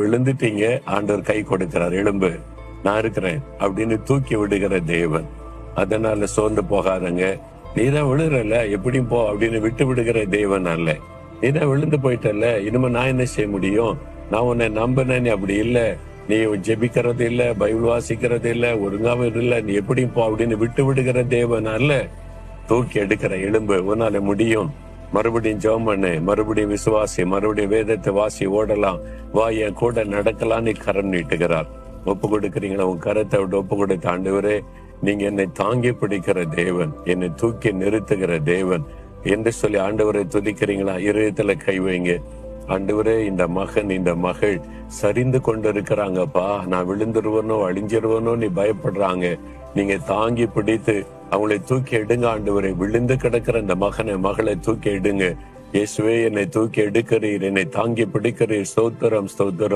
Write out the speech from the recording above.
விழுந்துட்டீங்க, ஆண்டவர் கை கொடுக்கிறார், எழும்பு, நான் இருக்கிறேன் அப்படின்னு தூக்கி விடுகிற தேவன். அதனால சோர்ந்து போகாதங்க. நீதான் விழுறல, எப்படியும் போ அப்படின்னு விட்டு விடுகிற தேவன் அல்ல. நீதான் விழுந்து போயிட்டல, இனிமே நான் என்ன செய்ய முடியும், நான் உன்னை நம்பினேன், அப்படி இல்ல, நீ ஜெபிக்கிறது இல்ல, பைபிள் வாசிக்கிறது இல்ல, ஒழுங்காவும் இல்ல, நீ எப்படியும் போ அப்படின்னு விட்டு விடுகிற தேவன் அல்ல. தூக்கி எடுக்கிற எலும்பு, உன்னால முடியும், மறுபடியும் ஜெபம் பண்ணு, மறுபடியும் விசுவாசி, மறுபடியும் வேதத்தை வாசி, ஓடலாம், வா என் கூட நடக்கலான்னு கரம் நீட்டுகிறார். ஒப்பு கொடுக்குறீங்களா? உன் கரத்தை விட்டு ஒப்பு கொடுத்த ஆண்டவரே, நீங்க என்னை தாங்கி பிடிக்கிற தேவன், என்னை தூக்கி நிறுத்துகிற தேவன் என்று சொல்லி ஆண்டவரை துதிக்கிறீங்களா? இதயத்துல கை வைங்க. ஆண்டவரே, இந்த மகன், இந்த மகள் சரிந்து கொண்டு இருக்கிறாங்கப்பா, நான் விழுந்துருவனோ அழிஞ்சிருவனோ நீ பயப்படுறாங்க, நீங்க தாங்கி பிடித்து அவங்களை தூக்கி எடுங்க ஆண்டவரை. விழுந்து கிடக்கிற இந்த மகனை, மகளை தூக்கி எடுங்க. இயேசுவே, என்னை தூக்கி எடுக்கிறீர், என்னை தாங்கி பிடிக்கிறீர். ஸ்தோத்திரம், ஸ்தோத்திரம்.